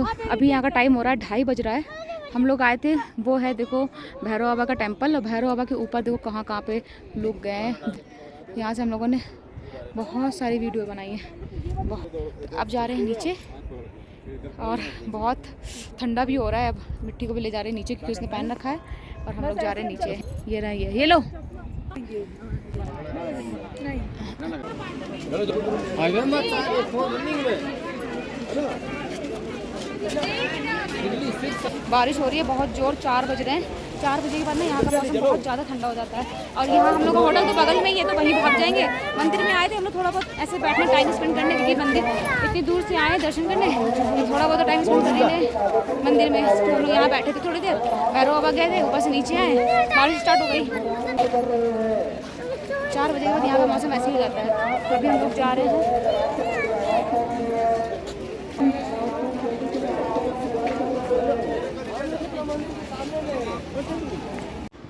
अभी यहाँ का टाइम हो रहा है 2:30 बज रहा है। हम लोग आए थे, वो है देखो भैरव बाबा का टेम्पल, और भैरव बाबा के ऊपर देखो कहाँ कहाँ पे लोग गए हैं। यहाँ से हम लोगों ने बहुत सारी वीडियो बनाई है। अब जा रहे हैं नीचे, और बहुत ठंडा भी हो रहा है। अब मिट्टी को भी ले जा रहे हैं नीचे क्योंकि उसने पहन रखा है, और हम लोग जा रहे हैं नीचे। ये रही है, ये लो। बारिश हो रही है बहुत जोर, 4 बज रहे हैं। 4 बजे के बाद ना यहाँ का मौसम बहुत ज़्यादा ठंडा हो जाता है। और यहाँ हम लोग का होटल तो बगल में ही है, तो वहीं भाग जाएंगे। मंदिर में आए थे हम लोग थोड़ा बहुत ऐसे बैठने टाइम स्पेंड करने, क्योंकि मंदिर इतनी दूर से आए दर्शन करने, तो थोड़ा बहुत टाइम स्पेंड करेंगे मंदिर में। तो हम लोग यहाँ बैठे थे थोड़ी देर, भैरव बाबा गए थे, ऊपर से नीचे आए, बारिश स्टार्ट हो गई। 4 बजे के बाद यहाँ का मौसम ऐसे ही हो जाता है। तो अभी हम लोग जा रहे हैं।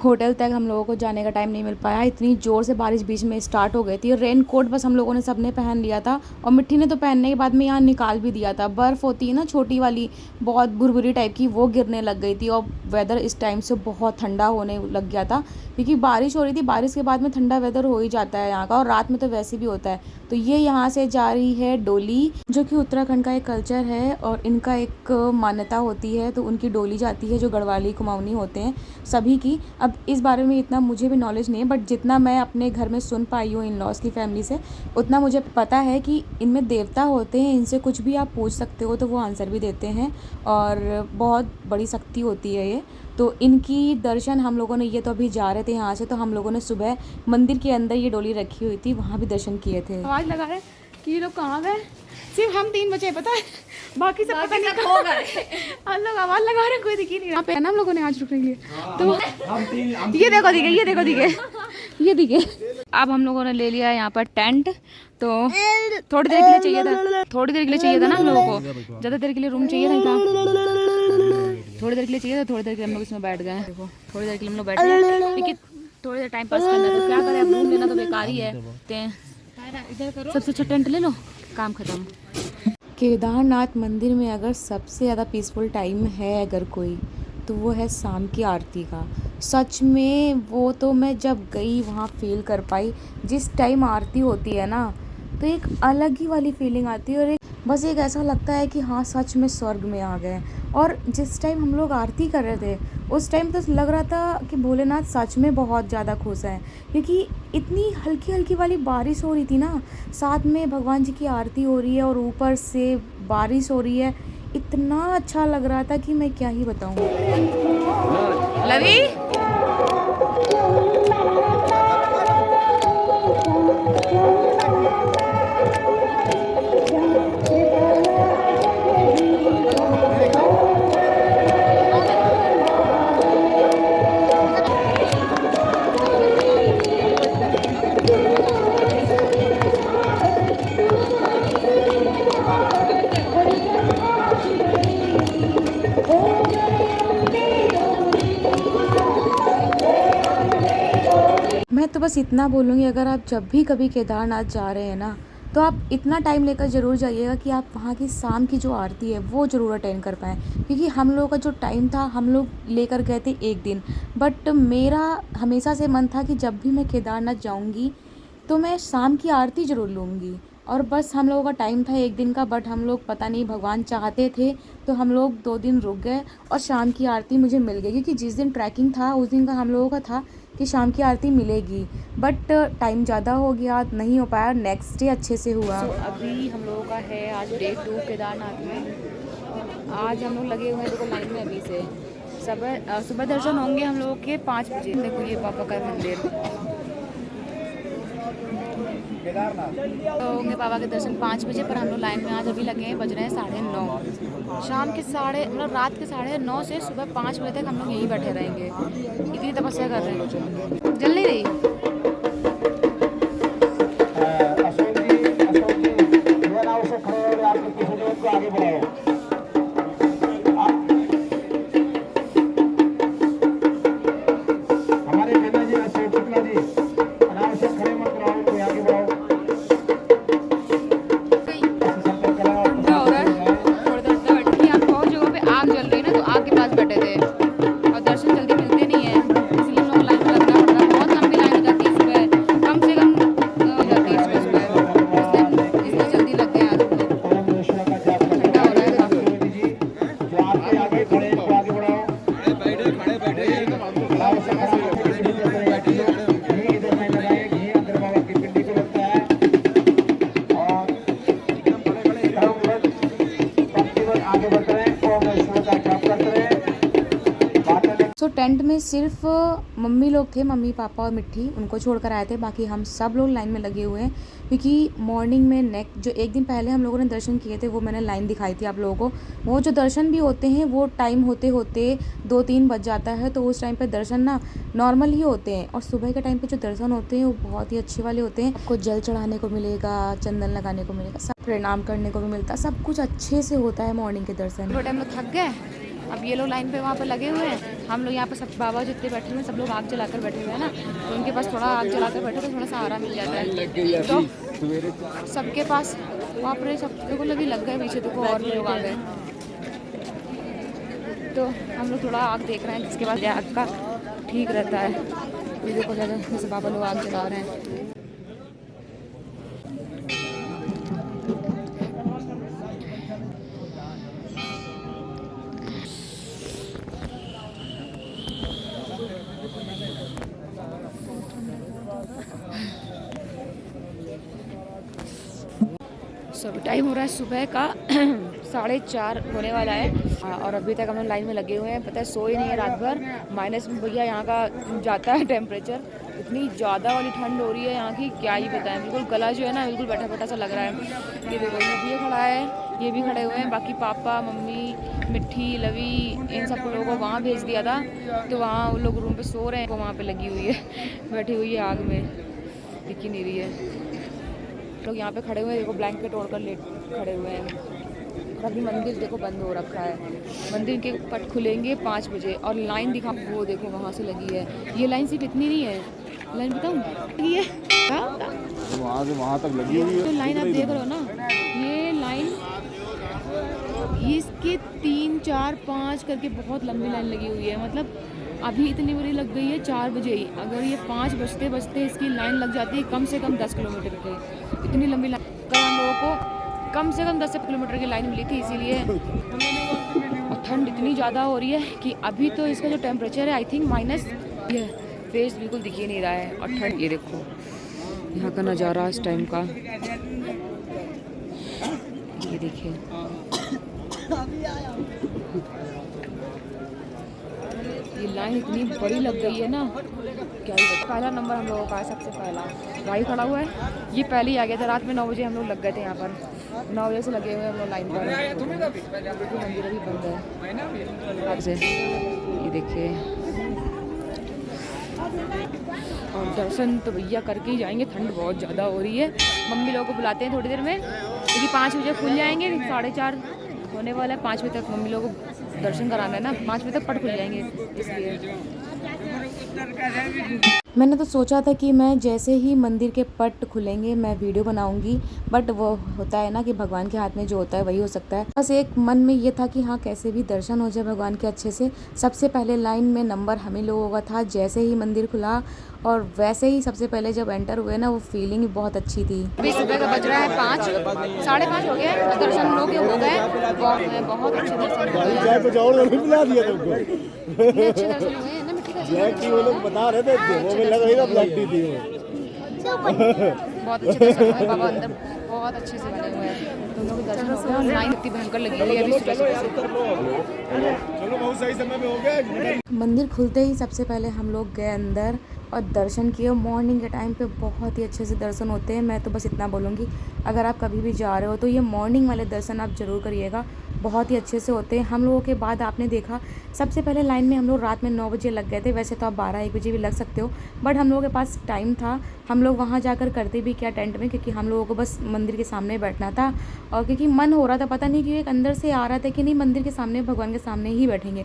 होटल तक हम लोगों को जाने का टाइम नहीं मिल पाया, इतनी ज़ोर से बारिश बीच में स्टार्ट हो गई थी। रेन कोट बस हम लोगों ने सबने पहन लिया था, और मिट्टी ने तो पहनने के बाद में यहाँ निकाल भी दिया था। बर्फ़ होती है ना छोटी वाली, बहुत भुरभुरी टाइप की, वो गिरने लग गई थी। और वेदर इस टाइम से बहुत ठंडा होने लग गया था, क्योंकि बारिश हो रही थी। बारिश के बाद में ठंडा वेदर हो ही जाता है यहाँ का, और रात में तो वैसे भी होता है। तो ये यहाँ से जा रही है डोली, जो कि उत्तराखंड का एक कल्चर है, और इनका एक मान्यता होती है। तो उनकी डोली जाती है, जो गढ़वाली कुमाऊनी होते हैं सभी की। अब इस बारे में इतना मुझे भी नॉलेज नहीं है, बट जितना मैं अपने घर में सुन पाई हूँ इन लॉज की फैमिली से, उतना मुझे पता है कि इनमें देवता होते हैं, इनसे कुछ भी आप पूछ सकते हो तो वो आंसर भी देते हैं, और बहुत बड़ी शक्ति होती है ये। तो इनकी दर्शन हम लोगों ने, ये तो अभी जा रहे थे यहाँ से, तो हम लोगों ने सुबह मंदिर के अंदर ये डोली रखी हुई थी, वहाँ भी दर्शन किए थे। आवाज़ लगा रहे कि ये लोग कहाँ गए, सिर्फ हम 3 बचे पता है, बाकी सब पता नहीं हो गए। हम लोग आवाज़ लगा रहे हैं, कोई दिखी नहीं। यहाँ पे ना हम लोगों ने आज रुकने के लिए, तो ये देखो दिखे, ये देखो दिखे, ये दिखे। अब हम लोगों ने ले लिया यहाँ पर टेंट, तो थोड़ी देर के लिए चाहिए था, थोड़ी देर के लिए चाहिए था ना हम लोगों को, ज़्यादा देर के लिए रूम चाहिए नहीं था, थोड़ी देर के लिए चाहिए था। थोड़ी देर के लिए हम लोग इसमें बैठ गए। देखो थोड़ी देर के लिए हम लोग बैठ गए, क्योंकि थोड़ी देर टाइम पास करना, तो क्या करें, अब रूम लेना तो बेकार ही है। सबसे अच्छा टेंट ले लो, काम खत्म। केदारनाथ मंदिर में अगर सबसे ज़्यादा पीसफुल टाइम है अगर कोई, तो वो है शाम की आरती का। सच में वो तो मैं जब गई वहाँ फील कर पाई। जिस टाइम आरती होती है ना, तो एक अलग ही वाली फीलिंग आती है, और बस एक ऐसा लगता है कि हाँ सच में स्वर्ग में आ गए। और जिस टाइम हम लोग आरती कर रहे थे, उस टाइम तो लग रहा था कि भोलेनाथ सच में बहुत ज़्यादा खुश हैं, क्योंकि इतनी हल्की हल्की वाली बारिश हो रही थी ना, साथ में भगवान जी की आरती हो रही है, और ऊपर से बारिश हो रही है। इतना अच्छा लग रहा था कि मैं क्या ही बताऊँ। लवी मैं तो बस इतना बोलूँगी, अगर आप जब भी कभी केदारनाथ जा रहे हैं ना, तो आप इतना टाइम लेकर ज़रूर जाइएगा कि आप वहाँ की शाम की जो आरती है वो ज़रूर अटेंड कर पाएँ। क्योंकि हम लोगों का जो टाइम था, हम लोग लेकर गए थे 1 दिन, बट मेरा हमेशा से मन था कि जब भी मैं केदारनाथ जाऊँगी तो मैं शाम की आरती ज़रूर लूँगी। और बस हम लोगों का टाइम था 1 दिन का, बट हम लोग पता नहीं भगवान चाहते थे तो हम लोग 2 दिन रुक गए, और शाम की आरती मुझे मिल गई। क्योंकि जिस दिन ट्रैकिंग था उस दिन का हम लोगों का था कि शाम की आरती मिलेगी, बट टाइम ज़्यादा हो गया, नहीं हो पाया। नेक्स्ट डे अच्छे से हुआ। अभी हम लोगों का है आज डे 2 केदारनाथ में। आज हम लोग लगे हुए हैं देखो लाइन में अभी से। सुबह दर्शन होंगे हम लोगों के 5 बजे। देखो ये पापा का मंदिर, तो होंगे पापा के दर्शन 5 बजे, पर हम लोग लाइन में आज अभी लगे हैं, बज रहे हैं 9:30। शाम के मतलब रात के 9:30 से सुबह 5 बजे तक हम लोग यहीं बैठे रहेंगे। इतनी तपस्या कर रहे हैं, जल नहीं रही। टेंट में सिर्फ मम्मी लोग थे, मम्मी पापा और मिट्टी, उनको छोड़कर आए थे। बाकी हम सब लोग लाइन में लगे हुए हैं क्योंकि मॉर्निंग में जो एक दिन पहले हम लोगों ने दर्शन किए थे वो मैंने लाइन दिखाई थी आप लोगों को। वो जो दर्शन भी होते हैं वो टाइम होते होते 2-3 बज जाता है, तो उस टाइम पे दर्शन ना नॉर्मल ही होते हैं। और सुबह के टाइम पे जो दर्शन होते हैं वो बहुत ही अच्छे वाले होते हैं। आपको जल चढ़ाने को मिलेगा, चंदन लगाने को मिलेगा, सब प्रणाम करने को भी मिलता है, सब कुछ अच्छे से होता है मॉर्निंग के दर्शन। थोड़ा टाइम थक गए, अब ये लोग लाइन पे वहाँ पे लगे हुए हैं। हम लोग यहाँ पे सब बाबा जितने बैठे हुए हैं सब लोग आग जलाकर बैठे हुए हैं ना, तो उनके पास थोड़ा आग जलाकर बैठे तो थोड़ा सा आराम मिल जाता है। तो सबके पास वहाँ पर सब लोगों लगी लग गए, पीछे देखो और भी लोग आ गए। तो हम लोग थोड़ा आग देख रहे हैं जिसके बाद आग का ठीक रहता है। ये देखो जैसे बाबा लोग आग जला रहे हैं। सब टाइम हो रहा है सुबह का 4:30 होने वाला है और अभी तक हम लोग लाइन में लगे हुए हैं। पता है सोए नहीं है रात भर। माइनस में भैया यहाँ का जाता है टेम्परेचर, इतनी ज़्यादा वाली ठंड हो रही है यहाँ की, क्या ही बताएं। बिल्कुल गला जो है ना बिल्कुल बैठा बैठा सा लग रहा है। ये देखो ये खड़ा है, ये भी खड़े हुए हैं। बाकी पापा मम्मी मिट्टी लवी इन सब लोगों को वहाँ भेज दिया था, तो वहाँ वो लोग रूम पे सो रहे हैं। वो वहाँ पे लगी हुई है, बैठी हुई है आग में, दिख ही नहीं रही है। लोग यहाँ पे खड़े हुए हैं, देखो ब्लैंकेट ओढ़कर लेट खड़े हुए हैं। और अभी मंदिर देखो बंद हो रखा है। मंदिर के पट खुलेंगे 5 बजे और लाइन दिखा वो देखो वहाँ से लगी है। ये लाइन सिर्फ इतनी नहीं है, लाइन बताऊँ लगी है वहाँ से वहाँ तक लगी हुई है। तो लाइन आप देख रहे हो ना, ये लाइन इसके 3, 4, 5 करके बहुत लंबी लाइन लगी हुई है। मतलब अभी इतनी बड़ी लग गई है 4 बजे ही, अगर ये 5 बजते बजते इसकी लाइन लग जाती है कम से कम 10 किलोमीटर की, इतनी लंबी लाइन। कल हम लोगों को कम से कम 10 किलोमीटर की लाइन मिली थी इसीलिए। और ठंड इतनी ज़्यादा हो रही है कि अभी तो इसका जो टेम्परेचर है आई थिंक माइनस, ये फेस बिल्कुल दिख ही नहीं रहा है। और ठंड ये देखो यहाँ का नज़ारा इस टाइम का, ये देखिए ये लाइन इतनी बड़ी लग गई है ना, क्या ही। पहला नंबर हम लोगों का है, सबसे पहला भाई खड़ा हुआ है, ये पहले ही आ गया था। रात में 9 बजे हम लोग लग गए थे यहाँ पर, 9 बजे से लगे हुए हम लोग लाइन पर। मंदिर अभी बंद है आज से, ये देखिए। और दर्शन तो भैया करके ही जाएंगे, ठंड बहुत ज़्यादा हो रही है। मम्मी लोगों को बुलाते हैं थोड़ी देर में, क्योंकि 5 बजे खुल जाएंगे, 4:30 होने वाला है। 5 बजे तक मम्मी लोगों को दर्शन कराना है ना, 5 बजे तक पट खुल जाएंगे इसलिए। मैंने तो सोचा था कि मैं जैसे ही मंदिर के पट खुलेंगे मैं वीडियो बनाऊंगी, बट वो होता है ना कि भगवान के हाथ में जो होता है वही हो सकता है। बस एक मन में ये था कि हाँ कैसे भी दर्शन हो जाए भगवान के अच्छे से। सबसे पहले लाइन में नंबर हम ही लोगों का था। जैसे ही मंदिर खुला और वैसे ही सबसे पहले जब एंटर हुए ना, वो फीलिंग बहुत अच्छी थी। अभी सुबह का बज रहा है 5, 5:30 हो गया। दर्शन लोग हो गए, बहुत अच्छे दर्शन हुए। ब्लैक टी वो लोग बता रहे थे, वो भी लग रही था ब्लैक टी थी वो। बहुत अच्छे दर्शन हुए, बाबा अंदर बहुत अच्छे से बने हुए हैं। दोनों के दर्शन हो गए और लाइन इतनी भयंकर लगी हुई है अभी सुबह से। चलो बहुत सही समय में हो गया। मंदिर खुलते ही सबसे पहले हम लोग गए अंदर और दर्शन किए। मॉर्निंग के टाइम पे बहुत ही अच्छे से दर्शन होते हैं। मैं तो बस इतना बोलूँगी, अगर आप कभी भी जा रहे हो तो ये मॉर्निंग वाले दर्शन आप ज़रूर करिएगा, बहुत ही अच्छे से होते हैं। हम लोगों के बाद आपने देखा सबसे पहले लाइन में हम लोग रात में 9 बजे लग गए थे। वैसे तो आप 12-1 बजे भी लग सकते हो, बट हम लोगों के पास टाइम था। हम लोग वहाँ जाकर करते भी क्या टेंट में, क्योंकि हम लोगों को बस मंदिर के सामने बैठना था। और क्योंकि मन हो रहा था, पता नहीं क्यों एक अंदर से आ रहा था कि नहीं मंदिर के सामने भगवान के सामने ही बैठेंगे,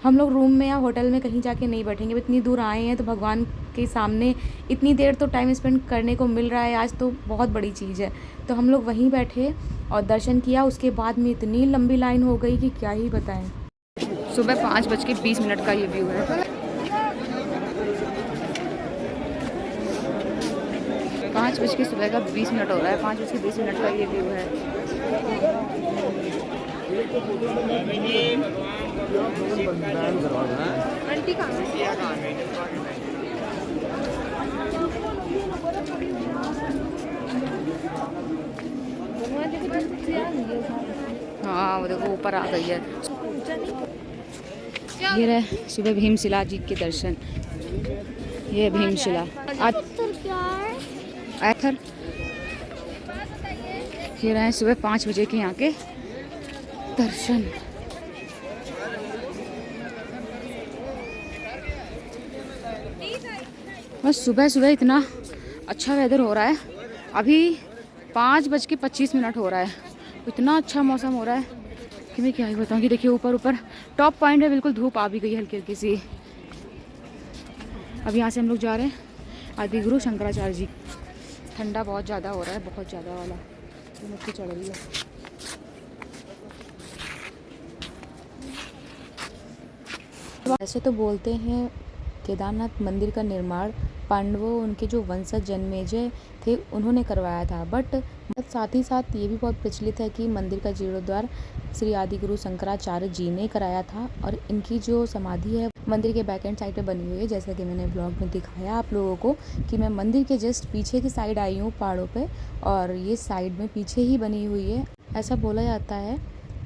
हम लोग रूम में या होटल में कहीं जाके नहीं बैठेंगे। इतनी दूर आए हैं तो भगवान के सामने इतनी देर तो टाइम स्पेंड करने को मिल रहा है आज, तो बहुत बड़ी चीज़ है। तो हम लोग वहीं बैठे और दर्शन किया। उसके बाद में इतनी लंबी लाइन हो गई कि क्या ही बताएं। सुबह 5:20 का ये व्यू है। 5 सुबह का 20 मिनट हो रहा है, 5:20 का ये व्यू है। आंटी कहाँ है? हाँ वो देखो ऊपर आ गई है। ये रहे सुबह भीमशिला जी के दर्शन। ये भीमशिला आथर। ये रहे सुबह 5 बजे के यहाँ के दर्शन। बस सुबह सुबह इतना अच्छा वेदर हो रहा है। अभी 5:25 हो रहा है। इतना अच्छा मौसम हो रहा है कि मैं क्या ही बताऊँ। कि देखिए ऊपर ऊपर टॉप पॉइंट है, बिल्कुल धूप आ भी गई है हल्की हल्की सी। अब यहाँ से हम लोग जा रहे हैं आदिगुरु शंकराचार्य जी। ठंडा बहुत ज़्यादा हो रहा है, बहुत ज़्यादा वाला। तो मुझे चढ़ रही है। वैसे तो बोलते हैं केदारनाथ मंदिर का निर्माण पांडवों, उनके जो वंशज जन्मेजय थे, उन्होंने करवाया था। बट साथ ही साथ ये भी बहुत प्रचलित है कि मंदिर का जीर्णोद्धार श्री आदिगुरु शंकराचार्य जी ने कराया था। और इनकी जो समाधि है मंदिर के बैक एंड साइड पे बनी हुई है। जैसा कि मैंने ब्लॉग में दिखाया आप लोगों को कि मैं मंदिर के जस्ट पीछे की साइड आई हूँ पहाड़ों पे, और ये साइड में पीछे ही बनी हुई है। ऐसा बोला जाता है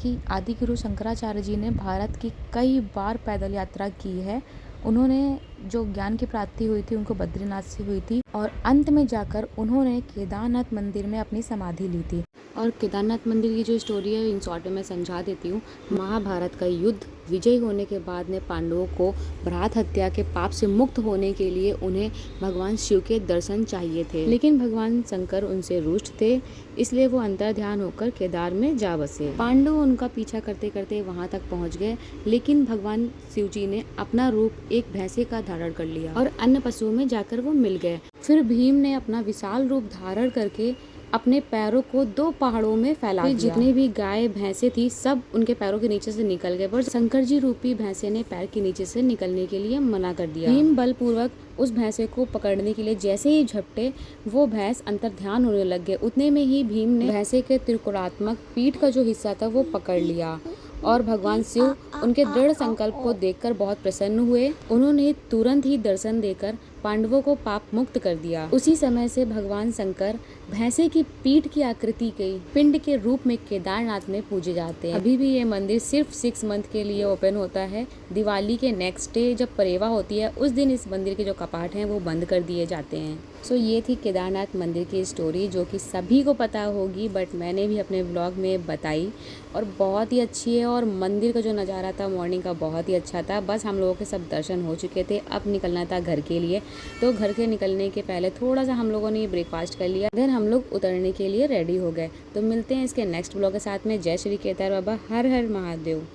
कि आदिगुरु शंकराचार्य जी ने भारत की कई बार पैदल यात्रा की है। उन्होंने जो ज्ञान की प्राप्ति हुई थी उनको बद्रीनाथ से हुई थी, और अंत में जाकर उन्होंने केदारनाथ मंदिर में अपनी समाधि ली थी। और केदारनाथ मंदिर की जो स्टोरी है इन शॉर्ट में मैं समझा देती हूँ। महाभारत का युद्ध विजय होने के बाद में पांडवों को भ्रात हत्या के पाप से मुक्त होने के लिए उन्हें भगवान शिव के दर्शन चाहिए थे, लेकिन भगवान शंकर उनसे रुष्ट थे, इसलिए वो अंतर ध्यान होकर केदार में जा बसे। पांडव उनका पीछा करते करते वहां तक पहुंच गए, लेकिन भगवान शिव जी ने अपना रूप एक भैंसे का धारण कर लिया और अन्य पशुओं में जाकर वो मिल गए। फिर भीम ने अपना विशाल रूप धारण करके अपने पैरों को 2 पहाड़ों में फैला दिया। जितनी भी गाय भैंसे थी सब उनके पैरों के नीचे से निकल गए, पर शंकर जी रूपी भैंसे ने पैर के नीचे से निकलने के लिए मना कर दिया। भीम बलपूर्वक उस भैंसे को पकड़ने के लिए जैसे ही झपटे, वो भैंस अंतर ध्यान होने लग गए। उतने में ही भीम ने भैंसे के त्रिकोणात्मक पीठ का जो हिस्सा था वो पकड़ लिया, और भगवान शिव उनके दृढ़ संकल्प को देखकर बहुत प्रसन्न हुए। उन्होंने तुरंत ही दर्शन देकर पांडवों को पाप मुक्त कर दिया। उसी समय से भगवान शंकर भैंसे की पीठ की आकृति के पिंड के रूप में केदारनाथ में पूजे जाते हैं। अभी भी ये मंदिर सिर्फ 6 मंथ के लिए ओपन होता है। दिवाली के नेक्स्ट डे जब परेवा होती है उस दिन इस मंदिर के जो कपाट हैं वो बंद कर दिए जाते हैं। सो ये थी केदारनाथ मंदिर की स्टोरी, जो कि सभी को पता होगी, बट मैंने भी अपने ब्लॉग में बताई, और बहुत ही अच्छी है। और मंदिर का जो नज़ारा था मॉर्निंग का बहुत ही अच्छा था। बस हम लोगों के सब दर्शन हो चुके थे, अब निकलना था घर के लिए। तो घर के निकलने के पहले थोड़ा सा हम लोगों ने ब्रेकफास्ट कर लिया, देन हम लोग उतरने के लिए रेडी हो गए। तो मिलते हैं इसके नेक्स्ट ब्लॉग के साथ में। जय श्री केदार बाबा, हर हर महादेव।